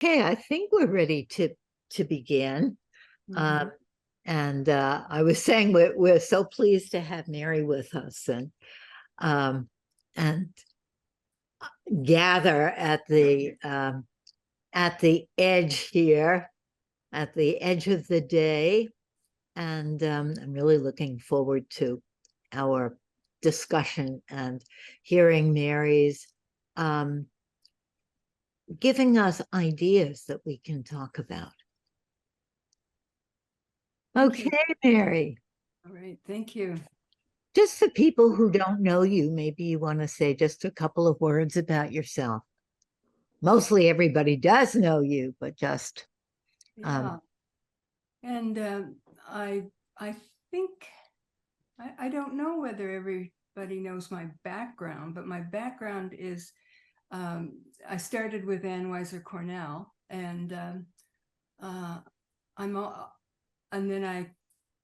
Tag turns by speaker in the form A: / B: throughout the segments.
A: Okay, I think we're ready to begin.
B: Mm-hmm.
A: And I was saying we're so pleased to have Mary with us and gather at the edge here, at the edge of the day. And I'm really looking forward to our discussion and hearing Mary's giving us ideas that we can talk about. Okay, Mary.
B: All right, thank you.
A: Just for people who don't know you, maybe you want to say just a couple of words about yourself. Mostly everybody does know you, but just
B: Yeah. And I think I don't know whether everybody knows my background, but my background is I started with Anne Weiser Cornell, and and then I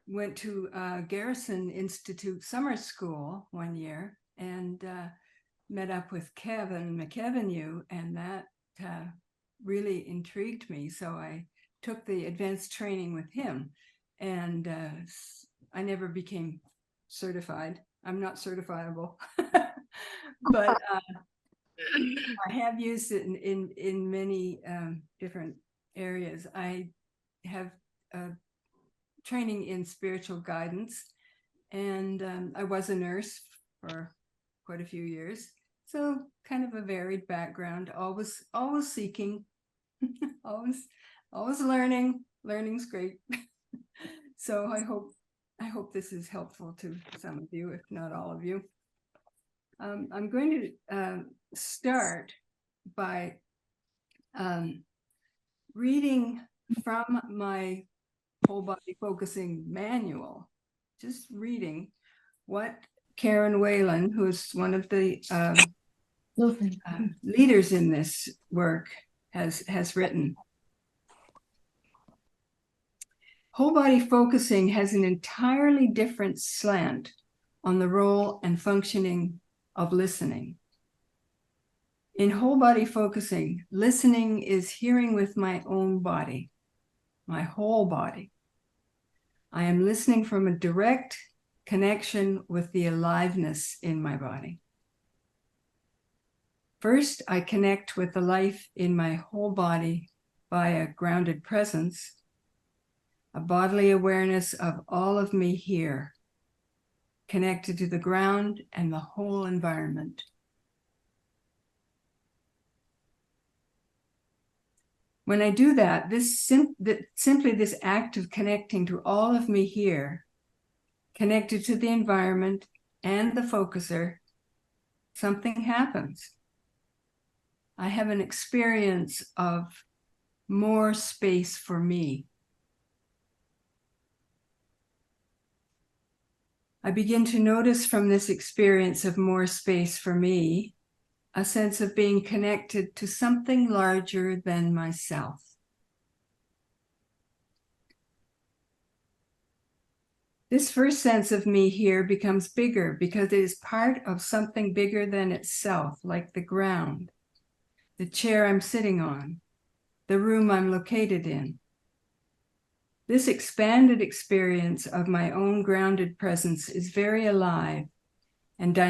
B: went to Garrison Institute summer school one year and met up with Kevin McEvenue, and that really intrigued me. So I took the advanced training with him, and I never became certified. I'm not certifiable, but I have used it in many different areas. I have training in spiritual guidance, and I was a nurse for quite a few years. So kind of a varied background, always seeking, always learning. Learning's great. So I hope this is helpful to some of you, if not all of you. I'm going to start by reading from my Wholebody Focusing manual, just reading what Karen Whalen, who's one of the leaders in this work, has written. Wholebody Focusing has an entirely different slant on the role and functioning of listening. In Wholebody Focusing, listening is hearing with my own body, my whole body. I am listening from a direct connection with the aliveness in my body. First, I connect with the life in my whole body via grounded presence, a bodily awareness of all of me here, connected to the ground and the whole environment. When I do that, simply this act of connecting to all of me here, connected to the environment and the focuser, something happens. I have an experience of more space for me. I begin to notice from this experience of more space for me a sense of being connected to something larger than myself. This first sense of me here becomes bigger because it is part of something bigger than itself, like the ground, the chair I'm sitting on, the room I'm located in. This expanded experience of my own grounded presence is very alive and a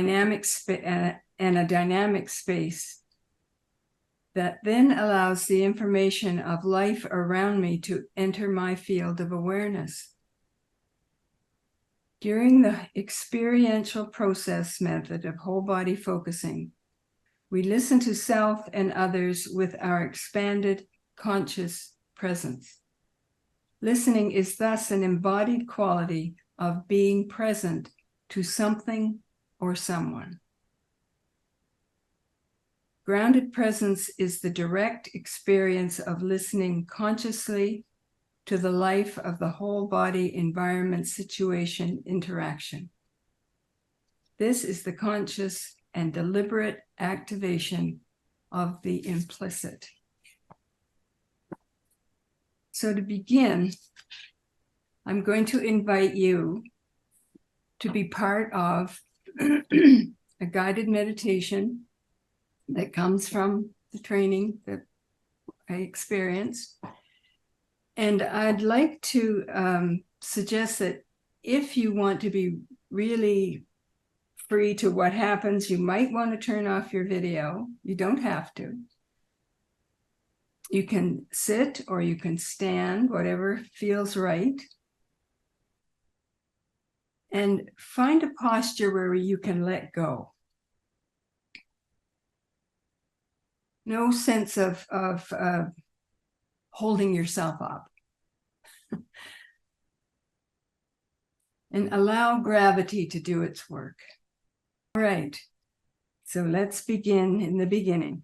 B: dynamic space that then allows the information of life around me to enter my field of awareness. During the experiential process method of Wholebody Focusing, we listen to self and others with our expanded conscious presence. Listening is thus an embodied quality of being present to something or someone. Grounded presence is the direct experience of listening consciously to the life of the whole body environment situation interaction. This is the conscious and deliberate activation of the implicit. So to begin, I'm going to invite you to be part of a guided meditation that comes from the training that I experienced. And I'd like to suggest that if you want to be really free to what happens, you might want to turn off your video. You don't have to. You can sit or you can stand, whatever feels right. And find a posture where you can let go. No sense of holding yourself up. And allow gravity to do its work. All right, so let's begin in the beginning.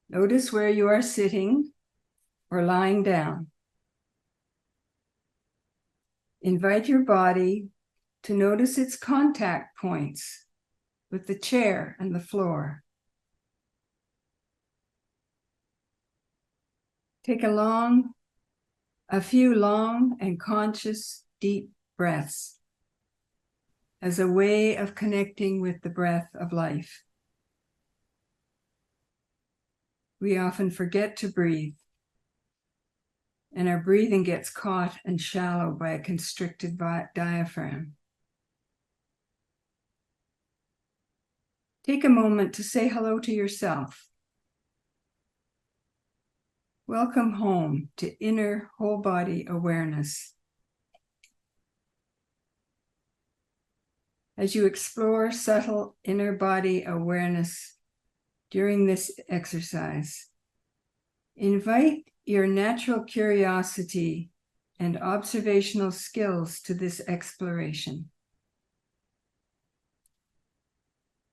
B: Notice where you are sitting or lying down. Invite your body to notice its contact points with the chair and the floor. Take a few long and conscious deep breaths as a way of connecting with the breath of life. We often forget to breathe, and our breathing gets caught and shallow by a constricted diaphragm. Take a moment to say hello to yourself. Welcome home to inner whole body awareness. As you explore subtle inner body awareness during this exercise, invite your natural curiosity and observational skills to this exploration.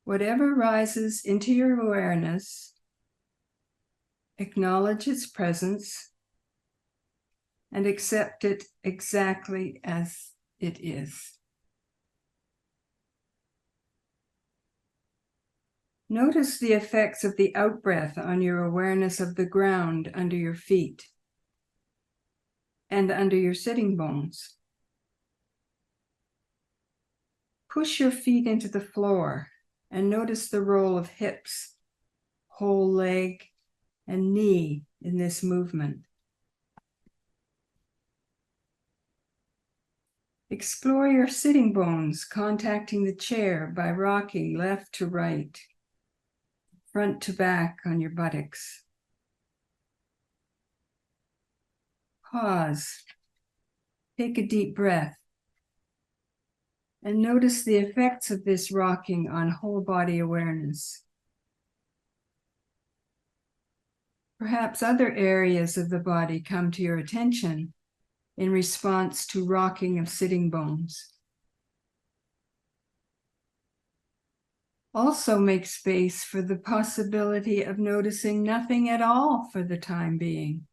B: Whatever rises into your awareness, acknowledge its presence and accept it exactly as it is. Notice the effects of the out-breath on your awareness of the ground under your feet and under your sitting bones. Push your feet into the floor and notice the role of hips, whole leg, and knee in this movement. Explore your sitting bones, contacting the chair by rocking left to right, front to back on your buttocks. Pause. Take a deep breath. And notice the effects of this rocking on whole body awareness. Perhaps other areas of the body come to your attention in response to rocking of sitting bones. Also make space for the possibility of noticing nothing at all for the time being.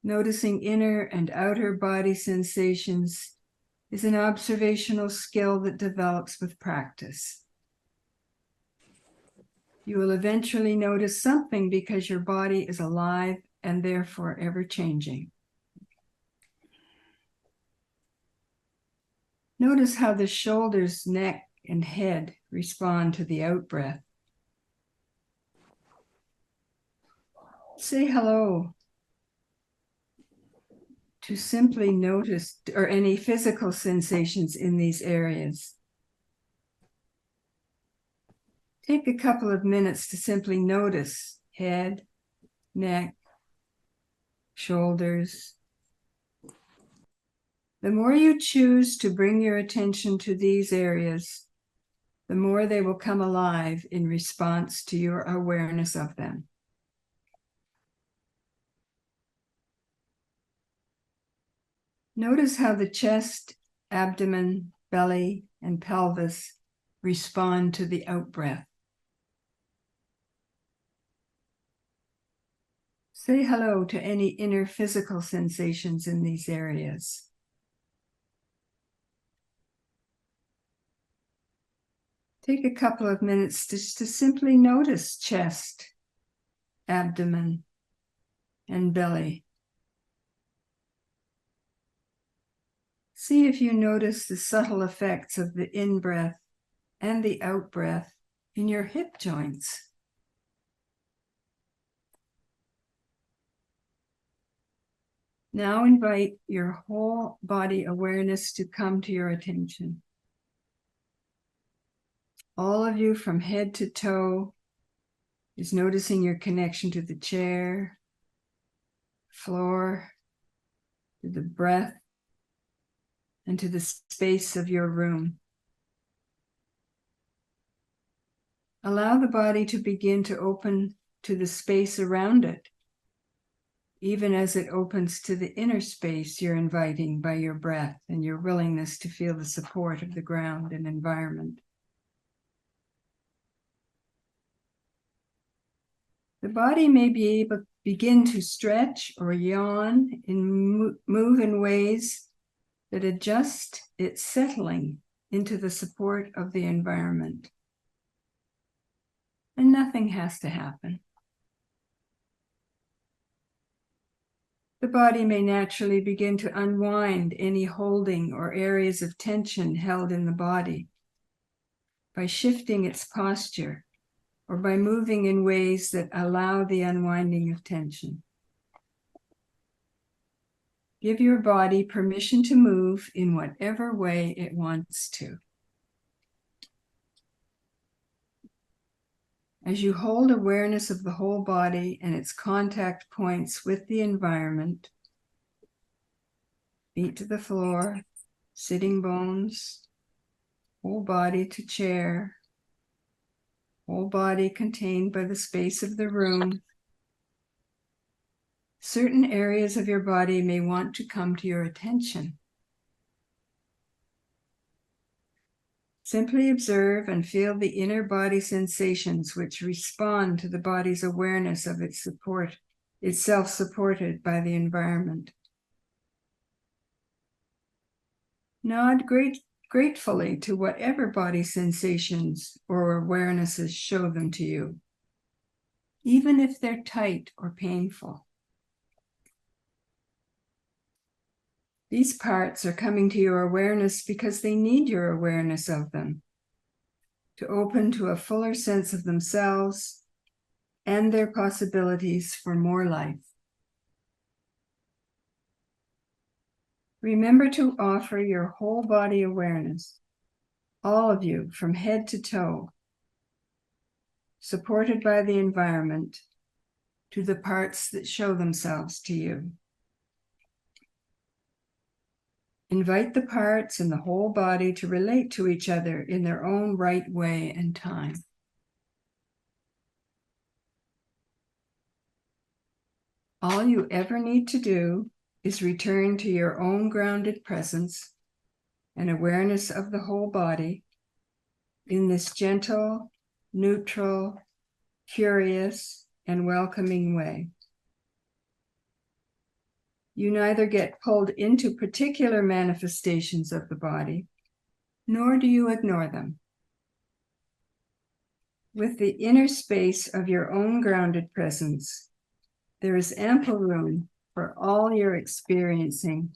B: Noticing inner and outer body sensations is an observational skill that develops with practice. You will eventually notice something because your body is alive and therefore ever-changing. Notice how the shoulders, neck, and head respond to the out-breath. Say hello to simply notice or any physical sensations in these areas. Take a couple of minutes to simply notice head, neck, shoulders. The more you choose to bring your attention to these areas, the more they will come alive in response to your awareness of them. Notice how the chest, abdomen, belly, and pelvis respond to the out-breath. Say hello to any inner physical sensations in these areas. Take a couple of minutes just to simply notice chest, abdomen, and belly. See if you notice the subtle effects of the in-breath and the out breath in your hip joints. Now invite your whole body awareness to come to your attention. All of you from head to toe is noticing your connection to the chair, floor, to the breath, and to the space of your room. Allow the body to begin to open to the space around it, even as it opens to the inner space you're inviting by your breath and your willingness to feel the support of the ground and environment. The body may be able to begin to stretch or yawn and move in ways that adjust its settling into the support of the environment. And nothing has to happen. The body may naturally begin to unwind any holding or areas of tension held in the body by shifting its posture or by moving in ways that allow the unwinding of tension. Give your body permission to move in whatever way it wants to. As you hold awareness of the whole body and its contact points with the environment, feet to the floor, sitting bones, whole body to chair, whole body contained by the space of the room, certain areas of your body may want to come to your attention. Simply observe and feel the inner body sensations which respond to the body's awareness of its support, itself supported by the environment. Nod gratefully to whatever body sensations or awarenesses show them to you, even if they're tight or painful. These parts are coming to your awareness because they need your awareness of them to open to a fuller sense of themselves and their possibilities for more life. Remember to offer your whole body awareness, all of you from head to toe, supported by the environment, to the parts that show themselves to you. Invite the parts and the whole body to relate to each other in their own right way and time. All you ever need to do is return to your own grounded presence and awareness of the whole body in this gentle, neutral, curious, and welcoming way. You neither get pulled into particular manifestations of the body, nor do you ignore them. With the inner space of your own grounded presence, there is ample room for all you're experiencing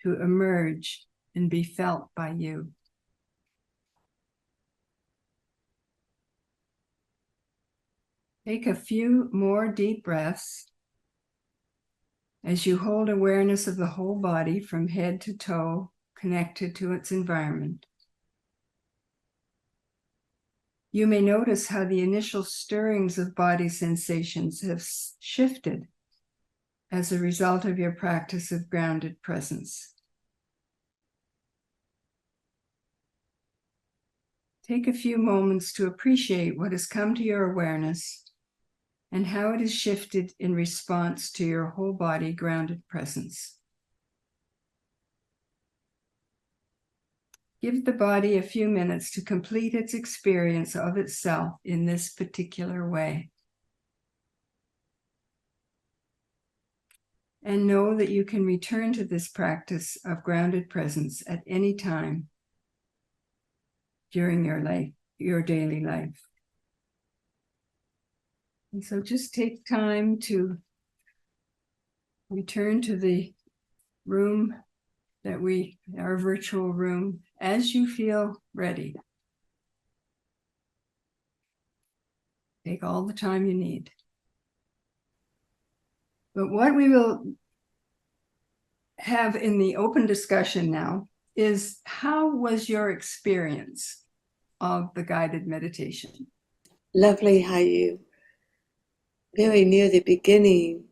B: to emerge and be felt by you. Take a few more deep breaths as you hold awareness of the whole body from head to toe, connected to its environment. You may notice how the initial stirrings of body sensations have shifted as a result of your practice of grounded presence. Take a few moments to appreciate what has come to your awareness and how it has shifted in response to your whole body grounded presence. Give the body a few minutes to complete its experience of itself in this particular way. And know that you can return to this practice of grounded presence at any time during your daily life. And so just take time to return to the room our virtual room, as you feel ready. Take all the time you need. But what we will have in the open discussion now is, how was your experience of the guided meditation?
C: Lovely how you, very near the beginning,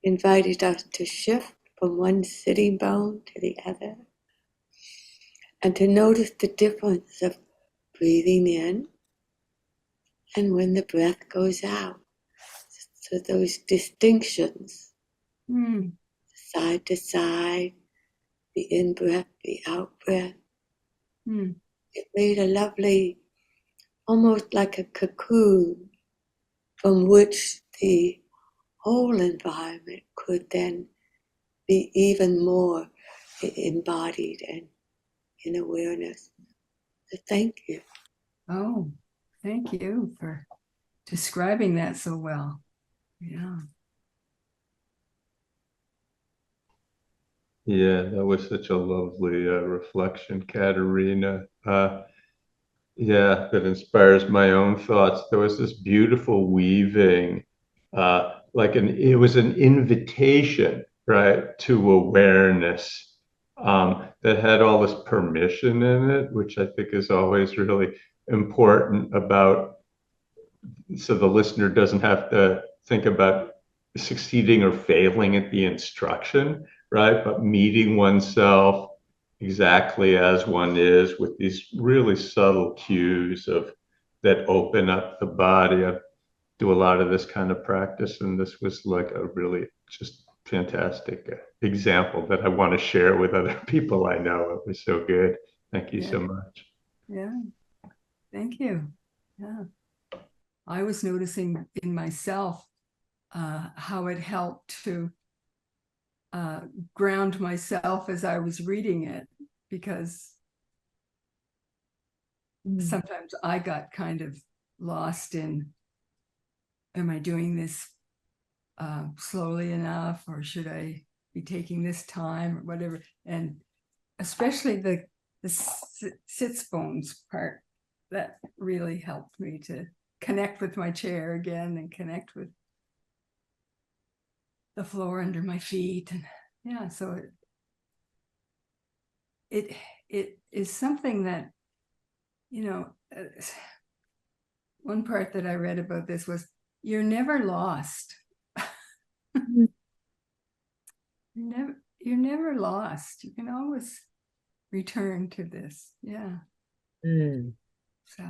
C: invited us to shift from one sitting bone to the other and to notice the difference of breathing in and when the breath goes out. So those distinctions, side to side, the in-breath, the out-breath, it made a lovely, almost like a cocoon from which the whole environment could then be even more embodied and in awareness. So thank you.
B: Oh, thank you for describing that so well. Yeah.
D: Yeah, that was such a lovely reflection, Katerina. Yeah, that inspires my own thoughts. There was this beautiful weaving, it was an invitation, right, to awareness, that had all this permission in it, which I think is always really important so the listener doesn't have to think about succeeding or failing at the instruction, right? But meeting oneself exactly as one is with these really subtle cues that open up the body. I do a lot of this kind of practice, and this was like a really just fantastic example that I want to share with other people I know. It was so good. Thank you so much.
B: Yeah, thank you. Yeah, I was noticing in myself how it helped to ground myself as I was reading it, because sometimes I got kind of lost in, am I doing this slowly enough, or should I be taking this time, or whatever? And especially the sits bones part, that really helped me to connect with my chair again and connect with the floor under my feet. And yeah, so it is something that, one part that I read about this was, you're never lost. You're never lost. You can always return to this. Yeah. So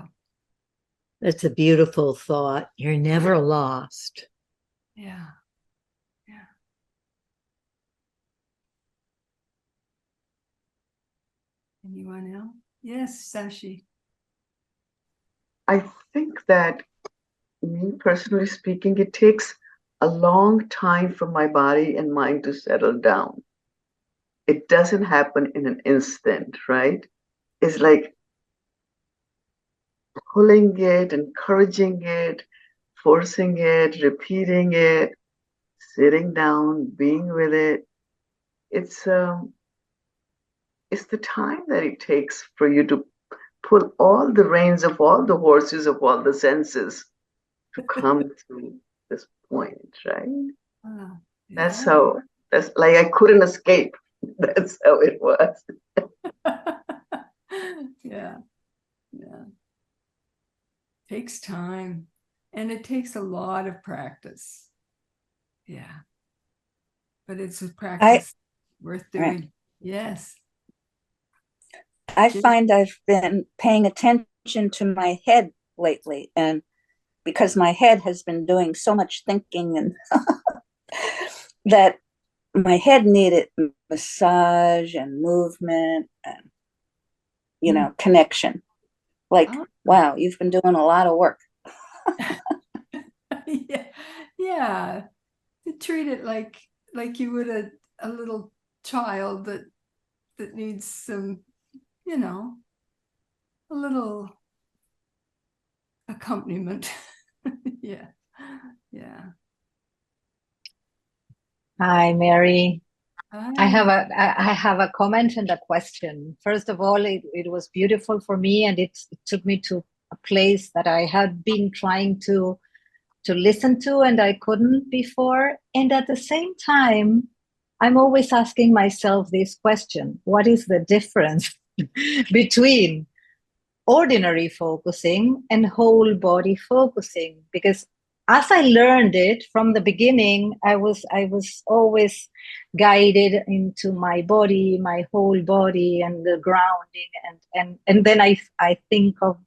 A: that's a beautiful thought. You're never lost.
B: yeah. Anyone else? Yes, Sashi.
E: I think that, me personally speaking, it takes a long time for my body and mind to settle down. It doesn't happen in an instant, right? It's like pulling it, encouraging it, forcing it, repeating it, sitting down, being with it. It's the time that it takes for you to pull all the reins of all the horses of all the senses to come to this point, right?
B: Oh,
E: That's like I couldn't escape. That's how it was.
B: yeah. Takes time, and it takes a lot of practice. Yeah. But it's a practice worth doing. Right. Yes.
F: I find I've been paying attention to my head lately, and because my head has been doing so much thinking, and that my head needed massage and movement and connection. Like, wow, you've been doing a lot of work.
B: Yeah. Treat it like you would a little child that needs some, a little accompaniment. Yeah.
G: Hi, Mary.
B: Hi.
G: I have a comment and a question. First of all, it was beautiful for me, and it took me to a place that I had been trying to to listen to, and I couldn't before. And at the same time, I'm always asking myself this question: what is the difference between ordinary focusing and whole body focusing? Because as I learned it from the beginning, I was always guided into my body, my whole body, and the grounding, and then I think of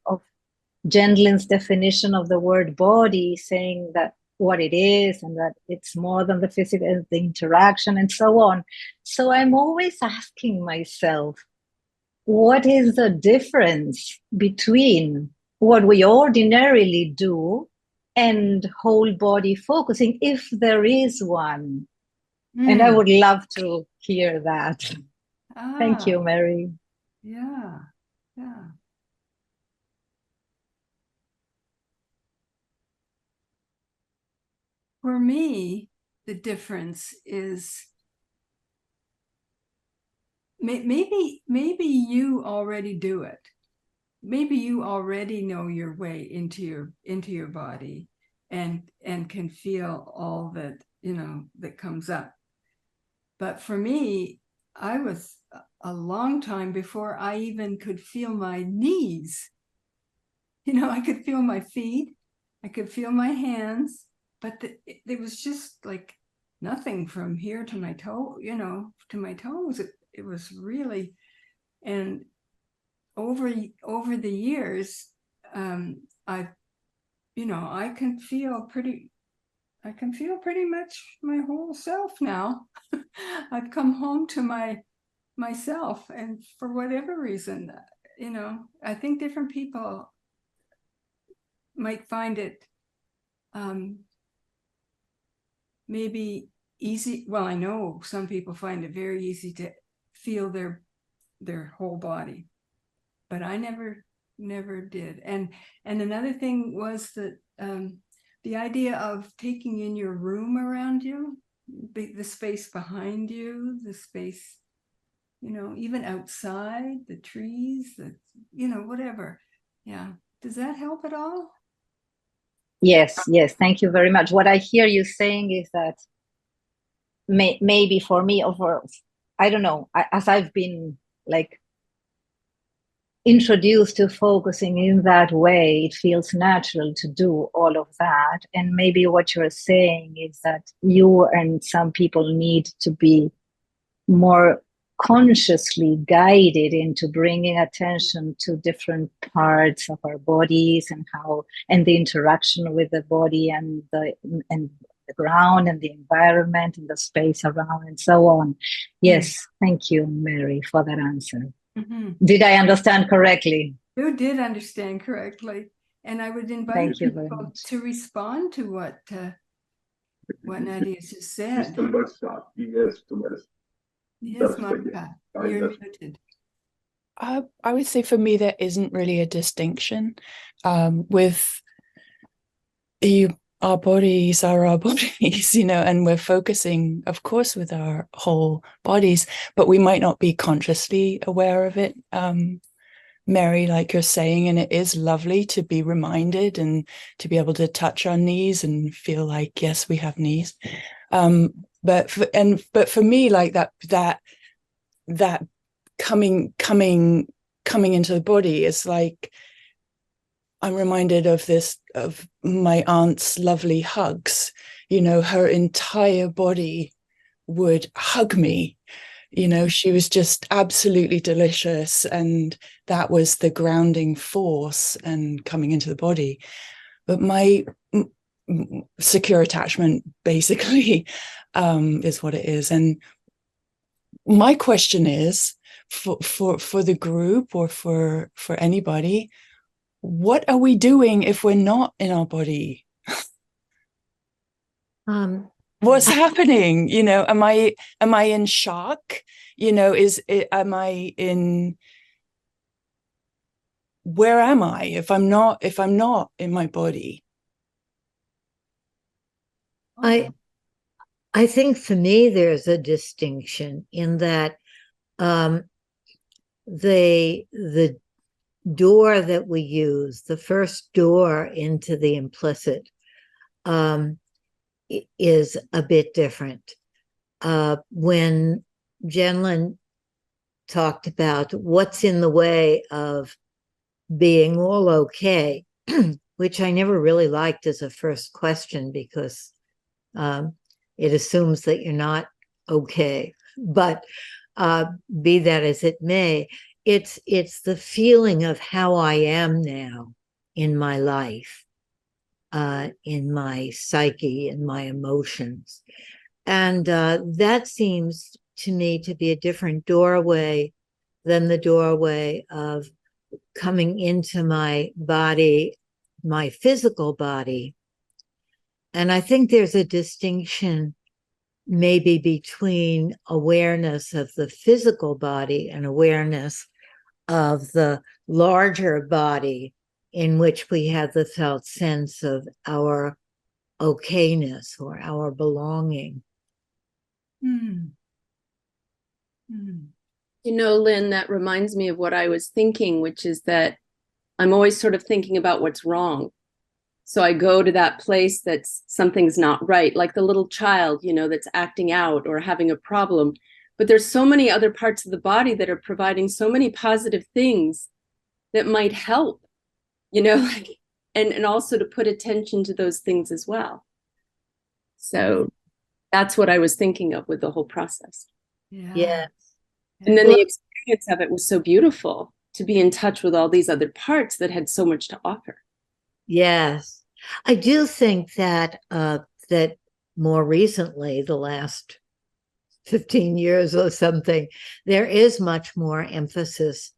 G: Gendlin's definition of the word body, saying that what it is and that it's more than the physical, the interaction, and so on. So I'm always asking myself, what is the difference between what we ordinarily do and whole body focusing, if there is one? And I would love to hear that. Thank you, Mary.
B: Yeah, yeah. For me, the difference is maybe you already do it. Maybe you already know your way into your body and can feel all that, that comes up. But for me, I was a long time before I even could feel my knees. I could feel my feet, I could feel my hands, but it was just like nothing from here to my toe, to my toes. It was really, and over the years, I can feel pretty much my whole self now. I've come home to myself, and for whatever reason, I think different people might find it maybe easy. Well, I know some people find it very easy to feel their whole body, but I never did. And another thing was that the idea of taking in your room around you, the space behind you, the space, even outside, the trees, whatever. Yeah. Does that help at all?
G: Yes, thank you very much. What I hear you saying is that maybe for me, I don't know, as I've been like introduced to focusing in that way, it feels natural to do all of that. And maybe what you're saying is that you and some people need to be more consciously guided into bringing attention to different parts of our bodies and the interaction with the body and the ground and the environment and the space around and so on. Yes, thank you, Mary, for that answer. Mm-hmm. Did I understand correctly?
B: You did understand correctly, and I would invite people to respond to what Nadia just said. Yes, Monica, you're muted.
H: I would say for me, there isn't really a distinction with our bodies are our bodies, and we're focusing, of course, with our whole bodies, but we might not be consciously aware of it, Mary, like you're saying, and it is lovely to be reminded and to be able to touch our knees and feel like, yes, we have knees. But for me, like that coming into the body is like, I'm reminded of my aunt's lovely hugs. Her entire body would hug me. She was just absolutely delicious, and that was the grounding force and coming into the body. But my secure attachment basically is what it is. And my question is for the group or for anybody, what are we doing if we're not in our body? What's happening? Am I in shock? Am I in, where am I if I'm not in my body?
A: I think for me there's a distinction in that the door that we use, the first door into the implicit, is a bit different. When Jenlin talked about what's in the way of being all okay, which I never really liked as a first question because it assumes that you're not okay. But be that as it may, it's the feeling of how I am now in my life, in my psyche, in my emotions. And that seems to me to be a different doorway than the doorway of coming into my body, my physical body. And I think there's a distinction maybe between awareness of the physical body and awareness of the larger body in which we have the felt sense of our okayness or our belonging.
B: Mm. Mm.
I: You know, Lynn, that reminds me of what I was thinking, which is that I'm always sort of thinking about what's wrong. So I go to that place that's something's not right, like the little child, you know, that's acting out or having a problem. But there's so many other parts of the body that are providing so many positive things that might help, you know, and also to put attention to those things as well. So that's what I was thinking of with the whole process.
A: Yeah.
I: And then the experience of it was so beautiful to be in touch with all these other parts that had so much to offer.
A: Yes. I do think that that more recently, the last 15 years or something, there is much more emphasis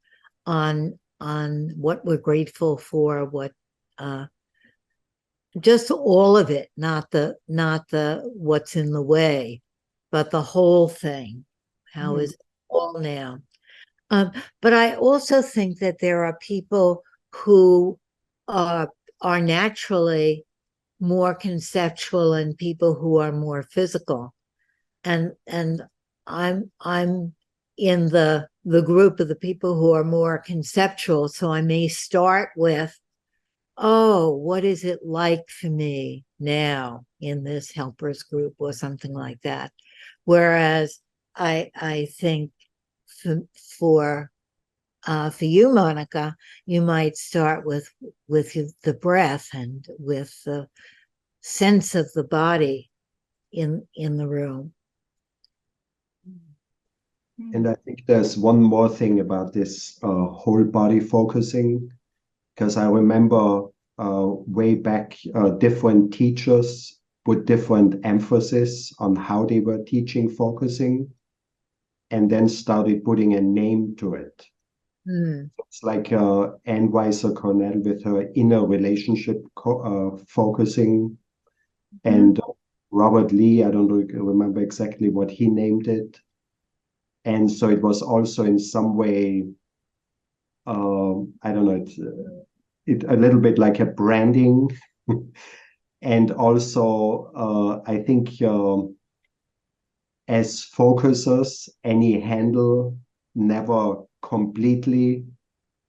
A: on what we're grateful for, what just all of it, not the what's in the way, but the whole thing. How is it all now? But I also think that there are people who are naturally more conceptual and people who are more physical. And I'm in the group of the people who are more conceptual. So I may start with, oh, what is it like for me now in this helpers group or something like that? Whereas I think for you, Monica, you might start with the breath and with the sense of the body in the room.
J: And I think there's one more thing about this whole body focusing, because I remember way back different teachers put different emphasis on how they were teaching focusing, and then started putting a name to it. It's like Anne Weiser Cornell with her inner relationship focusing, and Robert Lee, I don't remember exactly what he named it. And so it was also in some way, I don't know, it a little bit like a branding. And also, I think as focusers, any handle never completely,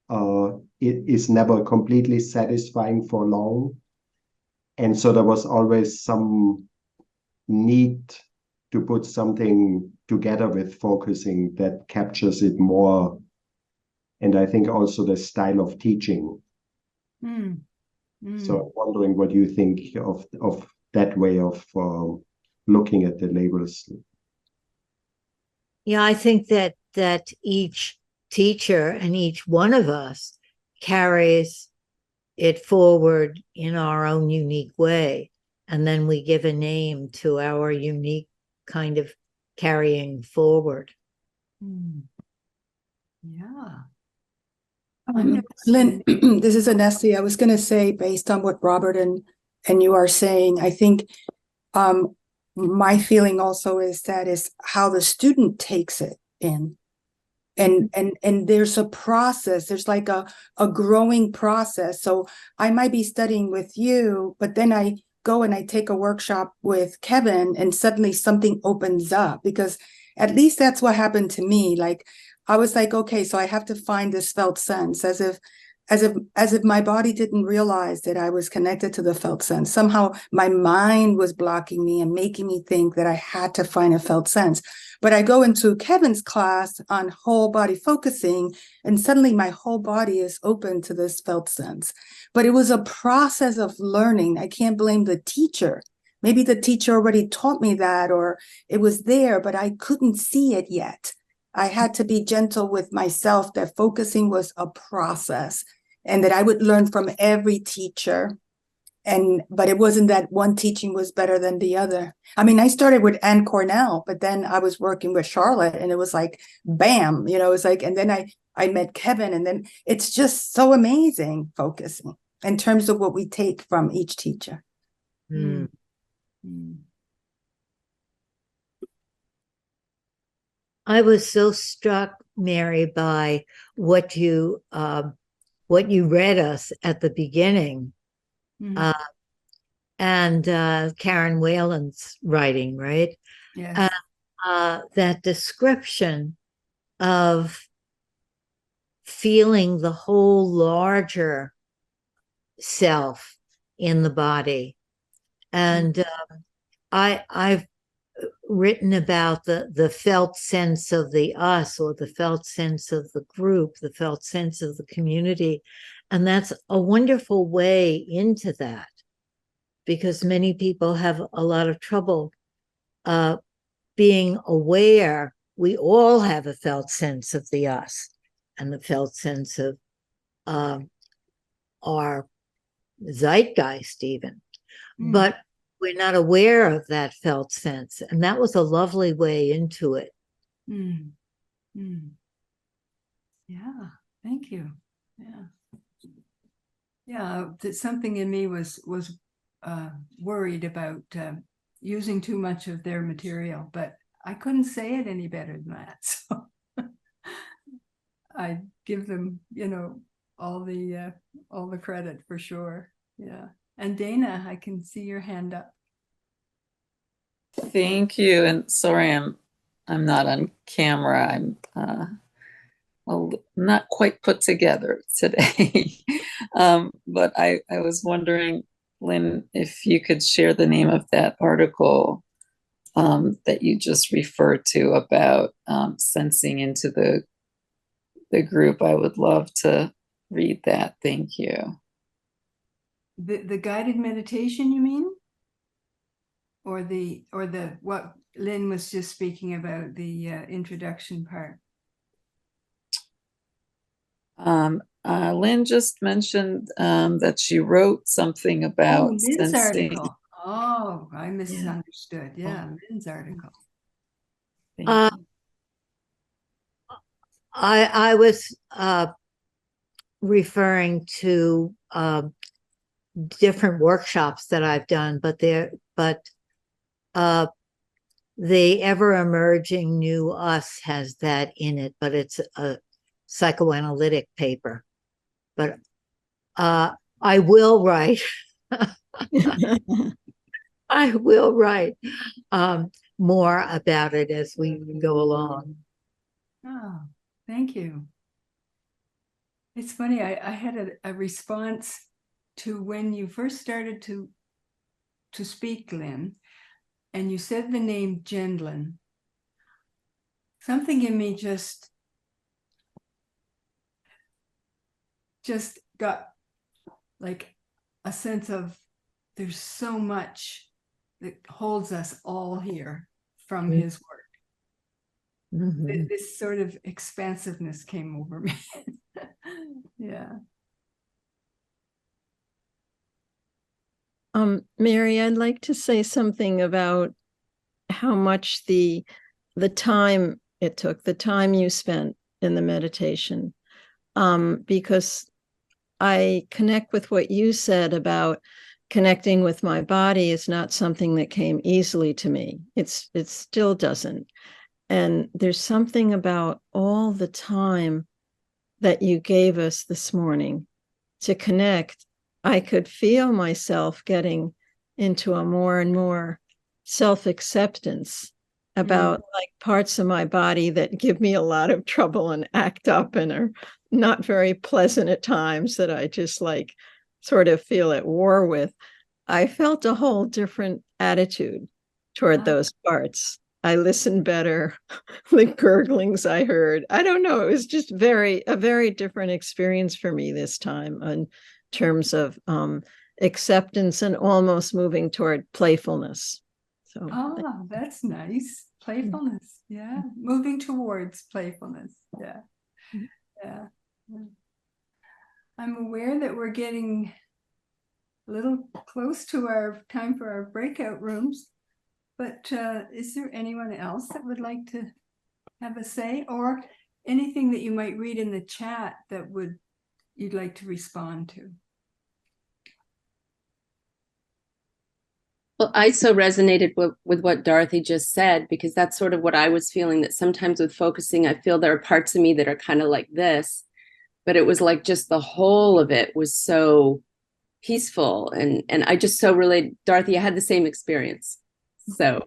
J: it is never completely satisfying for long. And so there was always some need to put something together with focusing that captures it more. And I think also the style of teaching. So I'm wondering what you think of that way of looking at the labels.
A: Yeah, I think that each teacher and each one of us carries it forward in our own unique way. And then we give a name to our unique kind of carrying forward.
B: Yeah.
K: Lynn, this is Anesti. I was going to say, based on what Robert and you are saying, I think my feeling also is that is how the student takes it in. And there's a process, there's like a growing process. So I might be studying with you, but then I go and I take a workshop with Kevin and suddenly something opens up, because at least that's what happened to me. Like I was like, okay, so I have to find this felt sense, as if as if my body didn't realize that I was connected to the felt sense. Somehow my mind was blocking me and making me think that I had to find a felt sense. But I go into Kevin's class on whole body focusing, and suddenly my whole body is open to this felt sense. But it was a process of learning. I can't blame the teacher. Maybe the teacher already taught me that, or it was there, but I couldn't see it yet. I had to be gentle with myself that focusing was a process and that I would learn from every teacher. But it wasn't that one teaching was better than the other. I mean, I started with Anne Cornell, but then I was working with Charlotte, and it was like, bam, it was like, and then I met Kevin, and then it's just so amazing focusing in terms of what we take from each teacher.
A: Mm. I was so struck, Mary, by what you read us at the beginning, and Karen Whalen's writing, right?
B: Yes.
A: That description of feeling the whole larger self in the body, and I've written about the felt sense of the us, or the felt sense of the group, the felt sense of the community. And that's a wonderful way into that, because many people have a lot of trouble being aware. We all have a felt sense of the us and the felt sense of our zeitgeist even. But we're not aware of that felt sense. And that was a lovely way into it.
B: Yeah, thank you. Yeah, that something in me was worried about using too much of their material, but I couldn't say it any better than that. So I give them, all the credit for sure. Yeah. And Dana, I can see your hand up.
L: Thank you. And sorry, I'm not on camera. I'm not quite put together today. But I was wondering, Lynn, if you could share the name of that article that you just referred to about sensing into the group. I would love to read that. Thank you.
B: The guided meditation, you mean? Or what Lynn was just speaking about, the introduction part?
L: Lynn just mentioned that she wrote something about
B: Lynn's
L: sensing.
B: article. Oh, I misunderstood. Yeah, Lynn's article.
L: Thank you.
A: I was referring to different workshops that I've done, but the ever emerging new us has that in it, but it's a psychoanalytic paper. But I will write. I will write more about it as we go along.
B: Oh, thank you. It's funny, I had a response to when you first started to speak, Lynn, and you said the name Gendlin. Something in me just got like a sense of there's so much that holds us all here from his work. This sort of expansiveness came over me. Yeah.
M: Mary, I'd like to say something about how much the time it took, the time you spent in the meditation, because I connect with what you said about connecting with my body is not something that came easily to me. It still doesn't. And there's something about all the time that you gave us this morning to connect. I could feel myself getting into a more and more self-acceptance about like parts of my body that give me a lot of trouble and act up and are not very pleasant at times that I just like sort of feel at war with, I felt a whole different attitude toward those parts. I listened better. The gurglings I heard, I don't know, it was just a very different experience for me this time in terms of acceptance and almost moving toward playfulness. So
B: that's nice. Playfulness. Yeah. Moving towards playfulness. Yeah. Yeah. I'm aware that we're getting a little close to our time for our breakout rooms, but is there anyone else that would like to have a say, or anything that you might read in the chat that you'd like to respond to?
I: Well, I so resonated with what Dorothy just said, because that's sort of what I was feeling, that sometimes with focusing, I feel there are parts of me that are kind of like this, but it was like just the whole of it was so peaceful. And I just so related. Dorothy, I had the same experience. So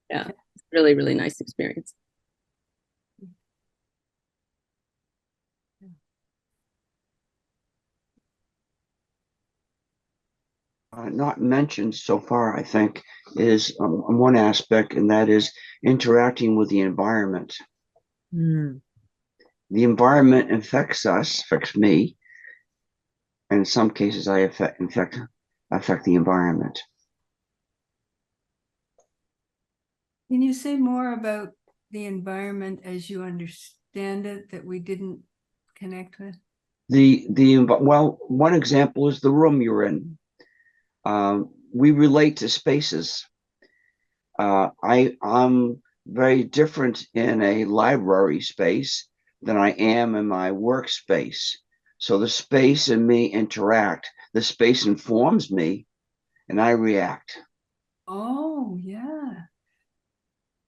I: yeah, really, really nice experience.
N: Not mentioned so far, I think, is one aspect, and that is interacting with the environment.
A: Mm.
N: The environment affects us, affects me, and in some cases, I affect the environment.
B: Can you say more about the environment as you understand it that we didn't connect with?
N: Well, one example is the room you're in. We relate to spaces. I'm very different in a library space than I am in my workspace. So the space and me interact. The space informs me, and I react.
B: Oh, yeah.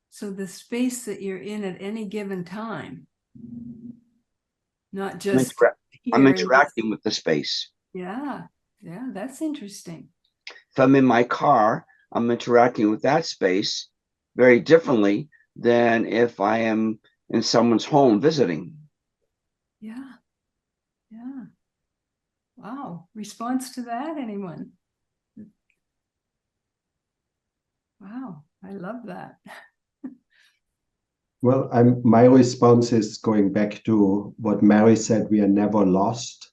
B: So the space that you're in at any given time, not just
N: I'm interacting with the space.
B: Yeah, that's interesting.
N: If I'm in my car, I'm interacting with that space very differently than if I am in someone's home visiting.
B: Yeah. Wow. Response to that, anyone? Wow, I love that.
J: Well, my response is going back to what Mary said, we are never lost.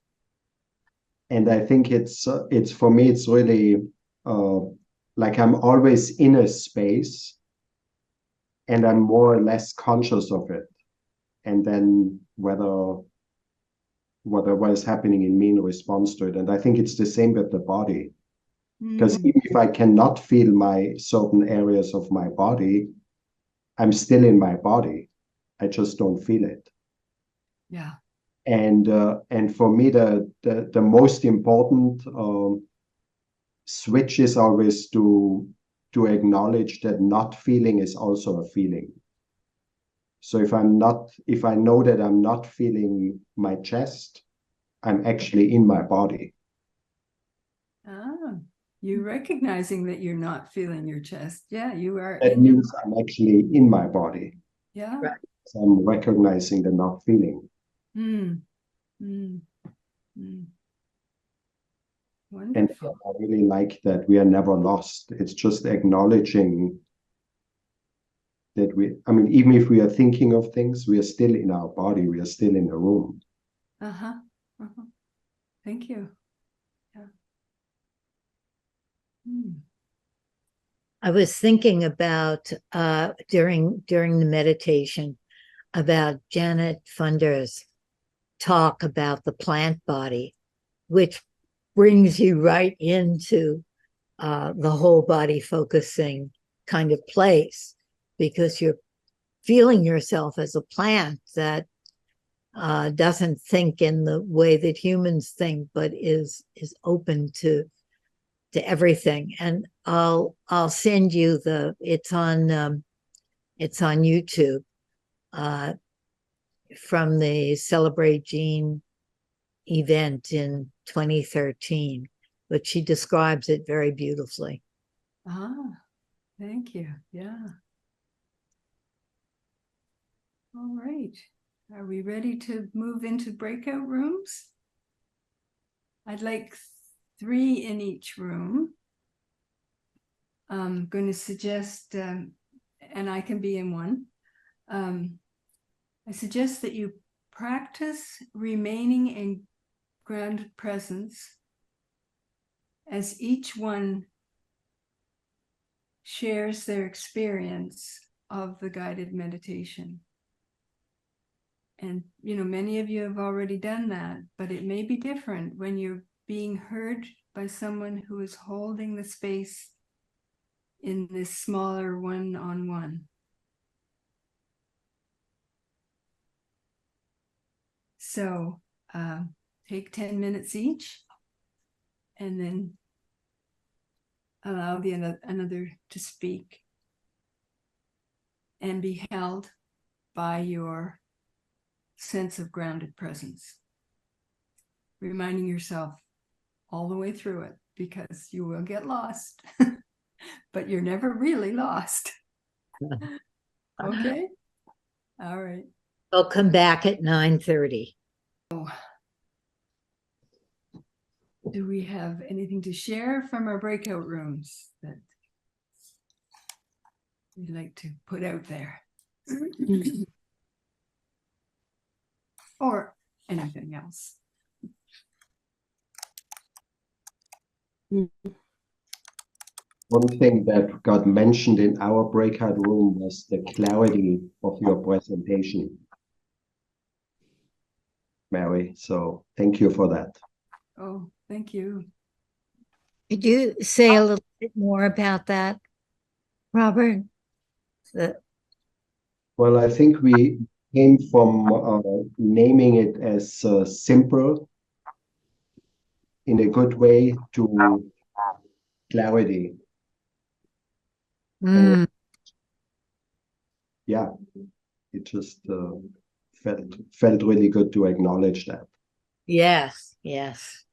J: And I think it's for me, it's really like I'm always in a space and I'm more or less conscious of it. And then whatever is happening in me in response to it. And I think it's the same with the body. Because even if I cannot feel my certain areas of my body, I'm still in my body. I just don't feel it.
B: Yeah.
J: And for me, the most important switch is always to acknowledge that not feeling is also a feeling. So if I know that I'm not feeling my chest, I'm actually in my body.
B: You recognizing that you're not feeling your chest. Yeah, you are.
J: That means I'm actually in my body.
B: Yeah.
J: So I'm recognizing the not feeling.
B: Wonderful.
J: And I really like that we are never lost. It's just acknowledging that even if we are thinking of things, we are still in our body. We are still in the room.
B: Thank you. Yeah.
A: I was thinking about during the meditation about Janet Funder's talk about the plant body, which brings you right into the whole body focusing kind of place, because you're feeling yourself as a plant that doesn't think in the way that humans think, but is open to everything. And I'll send you it's on YouTube from the Celebrate Jean event in 2013, but she describes it very beautifully.
B: Thank you. Yeah. All right. Are we ready to move into breakout rooms? I'd like 3 in each room. I'm going to suggest, and I can be in one. I suggest that you practice remaining in grounded presence as each one shares their experience of the guided meditation. And, you know, many of you have already done that, but it may be different when you're being heard by someone who is holding the space in this smaller one-on-one. So take 10 minutes each, and then allow the another to speak, and be held by your sense of grounded presence, reminding yourself all the way through it, because you will get lost, but you're never really lost. Okay? All right.
A: I'll come back at 9:30.
B: Do we have anything to share from our breakout rooms that you'd like to put out there? Or anything else?
J: One thing that got mentioned in our breakout room was the clarity of your presentation, Mary. So thank you for that.
B: Oh, thank you.
A: Could you say a little bit more about that, Robert?
J: Well, I think we came from naming it as simple in a good way to clarity.
A: Mm.
J: Yeah, it just felt really good to acknowledge that.
A: Yes, yes.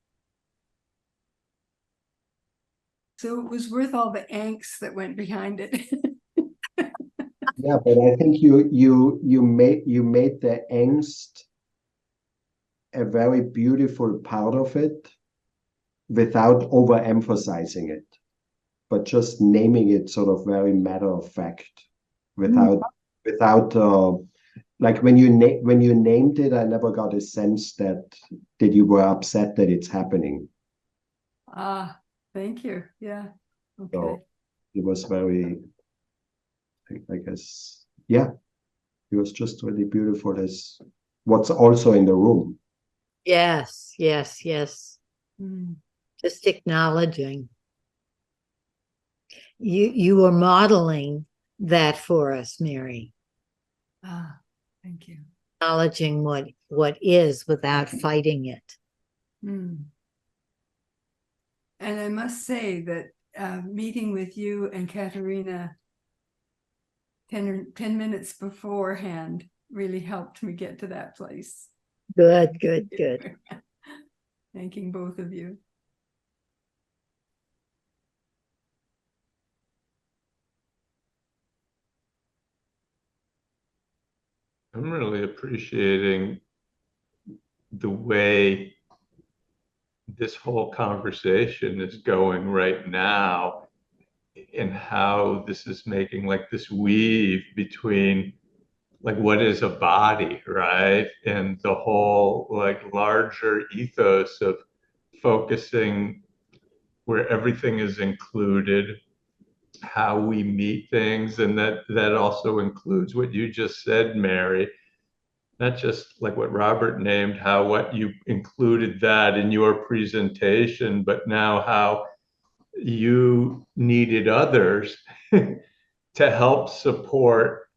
B: So it was worth all the angst that went behind it.
J: Yeah, but I think you made the angst a very beautiful part of it without overemphasizing it, but just naming it sort of very matter of fact, without like when you named it, I never got a sense that you were upset that it's happening.
B: Ah, thank you. Yeah. Okay.
J: So it was very, I guess, yeah, it was just really beautiful as what's also in the room.
A: Yes, yes, yes.
B: Mm.
A: Just acknowledging. You were modeling that for us, Mary.
B: Ah, thank you.
A: Acknowledging what is without fighting it.
B: Mm. And I must say that meeting with you and Katerina 10 minutes beforehand really helped me get to that place.
A: Good, good, good.
B: Thanking both of you.
D: I'm really appreciating the way this whole conversation is going right now, and how this is making like this weave between like what is a body, right? And the whole like larger ethos of focusing where everything is included, how we meet things, and that also includes what you just said, Mary. Not just like what Robert named, how what you included that in your presentation, but now how you needed others to help support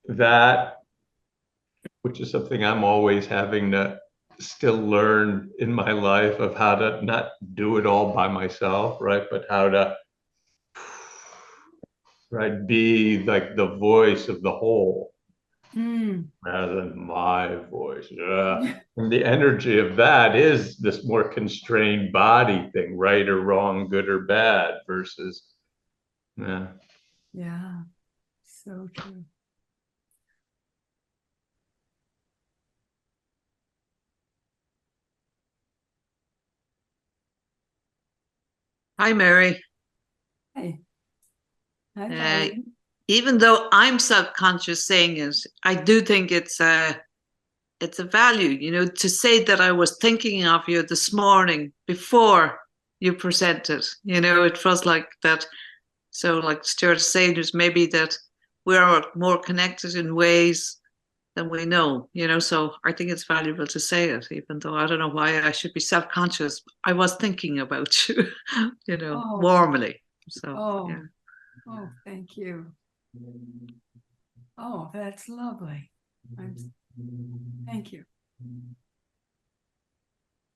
D: that, which is something I'm always having to still learn in my life, of how to not do it all by myself, right? But how to, right, be like the voice of the whole.
B: Mm.
D: Rather than my voice. Yeah. And the energy of that is this more constrained body thing, right or wrong, good or bad, versus, yeah.
B: Yeah, so true.
O: Hi, Mary.
B: Hey. Hi, Valerie.
O: Even though I'm subconscious saying it, I do think it's a value, you know, to say that I was thinking of you this morning before you presented. You know, it was like that. So, like Stuart said, there's maybe that we are more connected in ways than we know, you know. So I think it's valuable to say it, even though I don't know why I should be self-conscious. I was thinking about you, you know, warmly. So yeah.
B: Oh, thank you. Oh, that's lovely. Thank you.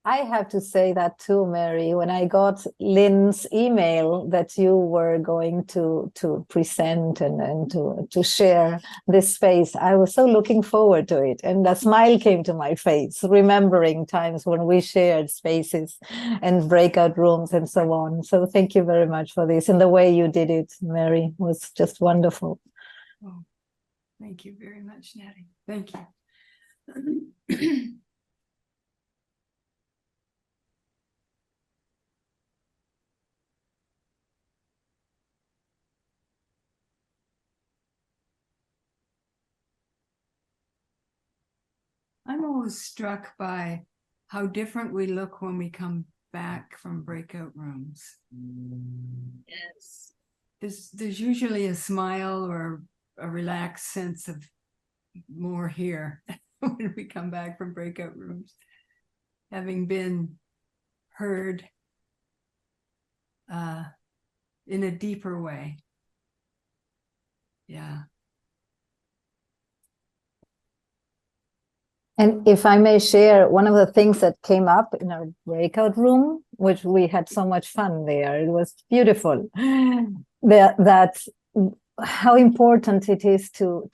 G: I have to say that too, Mary. When I got Lynn's email that you were going to present and to share this space, I was so looking forward to it. And a smile came to my face, remembering times when we shared spaces and breakout rooms and so on. So thank you very much for this. And the way you did it, Mary, was just wonderful.
B: Oh, thank you very much, Natty. Thank you. I'm always struck by how different we look when we come back from breakout rooms. Yes. There's usually a smile or a relaxed sense of more here when we come back from breakout rooms, having been heard in a deeper way. Yeah.
G: And if I may share, one of the things that came up in our breakout room, which we had so much fun there, it was beautiful, that how important it is to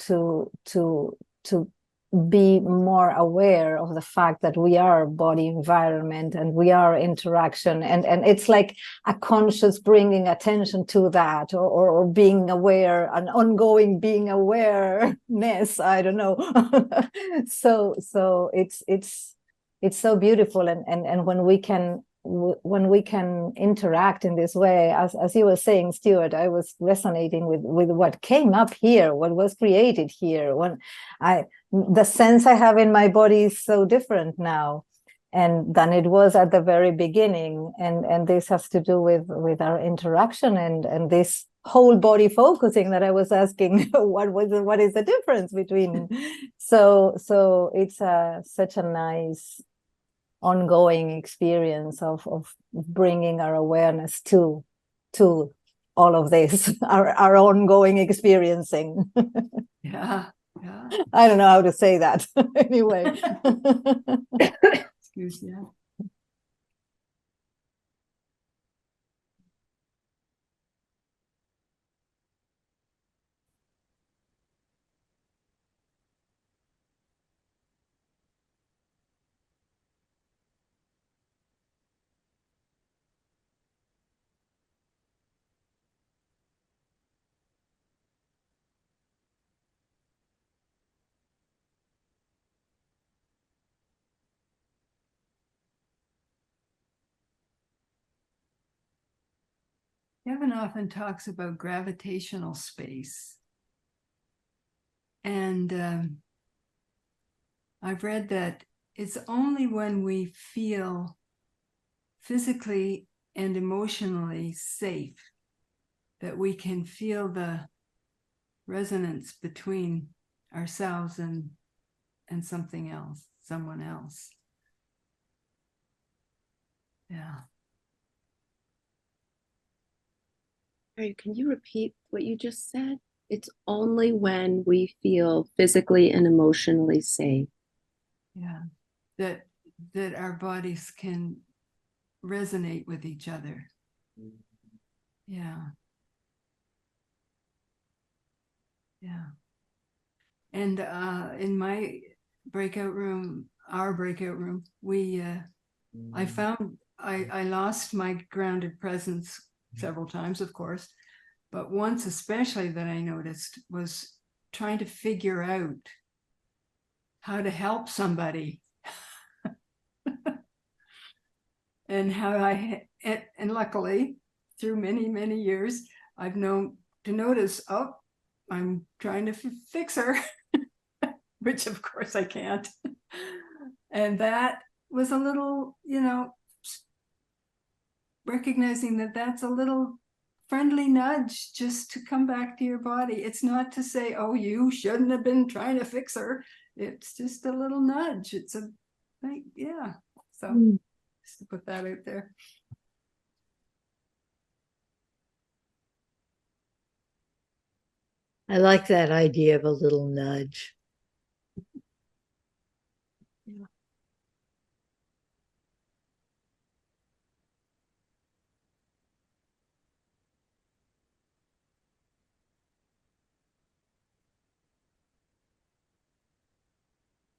G: be more aware of the fact that we are body environment and we are interaction, and it's like a conscious bringing attention to that, or being aware, an ongoing being awareness, I don't know. so it's so beautiful, and when we can interact in this way, as you were saying, Stuart, I was resonating with what came up here, what was created here. When the sense I have in my body is so different now than it was at the very beginning, and this has to do with our interaction and this whole body focusing that I was asking. What is the difference between? So it's such a nice ongoing experience of bringing our awareness to all of this, our ongoing experiencing.
B: Yeah.
G: I don't know how to say that. Anyway.
B: Excuse me. Kevin often talks about gravitational space. And I've read that it's only when we feel physically and emotionally safe that we can feel the resonance between ourselves and something else, someone else. Yeah.
I: Mary, can you repeat what you just said? It's only when we feel physically and emotionally safe.
B: Yeah. That our bodies can resonate with each other. Yeah. Yeah. And in my breakout room, our breakout room, I found I lost my grounded presence several times, of course, but once especially that I noticed was trying to figure out how to help somebody. And how and luckily through many, many years, I've known to notice, oh, I'm trying to fix her, which of course I can't. And that was a little, recognizing that that's a little friendly nudge just to come back to your body. It's not to say, oh, you shouldn't have been trying to fix her. It's just a little nudge. It's a thing, yeah. So just to put that out there.
A: I like that idea of a little nudge.
B: Yeah.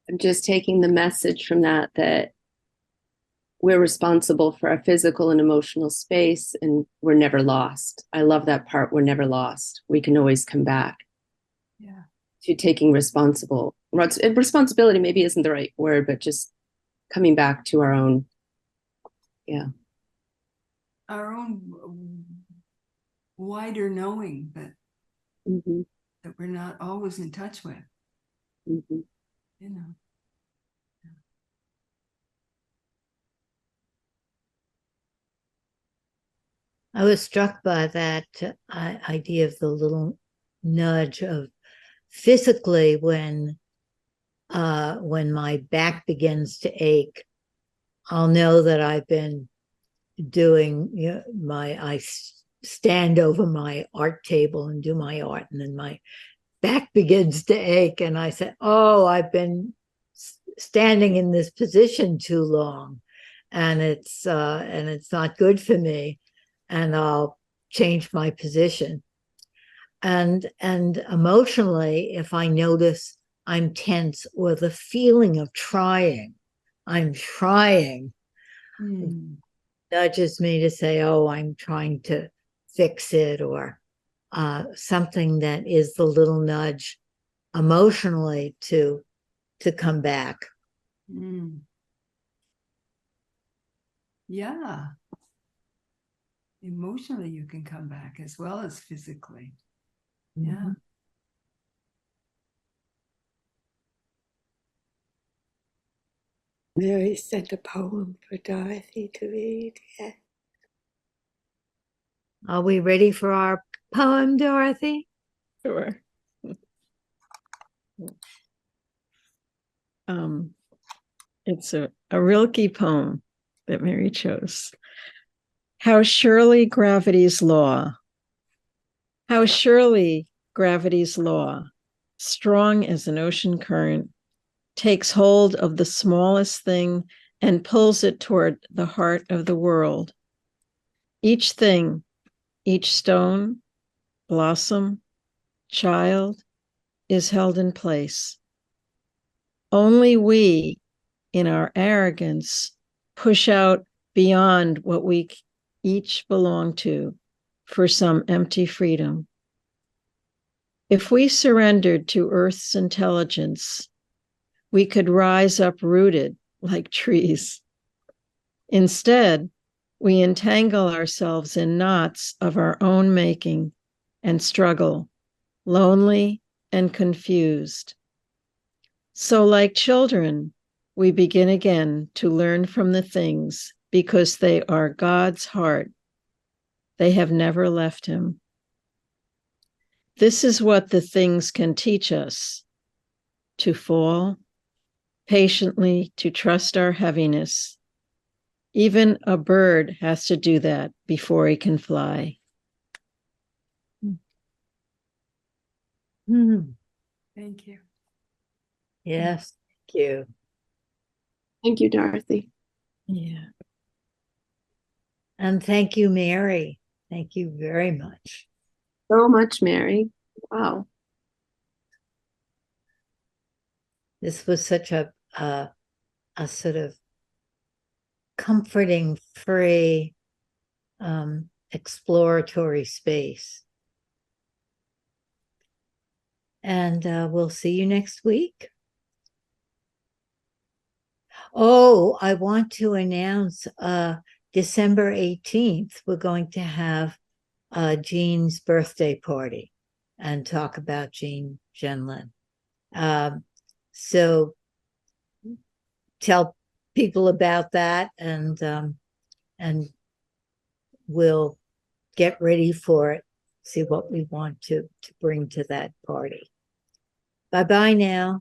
I: I'm just taking the message from that we're responsible for our physical and emotional space, and we're never lost. I love that part. We're never lost. We can always come back.
B: Yeah.
I: To taking responsibility maybe isn't the right word, but just coming back to our own,
B: our own wider knowing that that we're not always in touch with.
A: I was struck by that idea of the little nudge of physically when my back begins to ache, I'll know that I've been doing I stand over my art table and do my art, and then my back begins to ache, and I say, oh, I've been standing in this position too long, and it's not good for me, and I'll change my position. And emotionally, if I notice I'm tense, or the feeling of I'm trying, nudges me to say, oh, I'm trying to fix it, or something that is the little nudge emotionally to come back.
B: Yeah. Emotionally, you can come back as well as physically. Yeah.
C: Mary sent a poem for Dorothy to read. Yeah.
A: Are we ready for our poem, Dorothy?
M: Sure. It's a Rilke poem that Mary chose. How surely gravity's law, strong as an ocean current, takes hold of the smallest thing and pulls it toward the heart of the world. Each thing, each stone, blossom, child, is held in place. Only we, in our arrogance, push out beyond what we each belong to for some empty freedom. If we surrendered to Earth's intelligence, we could rise uprooted like trees. Instead, we entangle ourselves in knots of our own making and struggle, lonely and confused. So, like children, we begin again to learn from the things because they are God's heart. They have never left him. This is what the things can teach us: to fall, patiently to trust our heaviness. Even a bird has to do that before he can fly.
B: Thank you.
A: Yes, thank you.
I: Thank you, Dorothy.
M: Yeah.
A: And thank you, Mary. Thank you very much.
I: So much, Mary. Wow.
A: This was such a sort of comforting, free, exploratory space. And we'll see you next week. Oh, I want to announce December 18th, we're going to have Jean's birthday party and talk about Jean Genlin. So tell people about that, and we'll get ready for it, see what we want to bring to that party. Bye-bye now.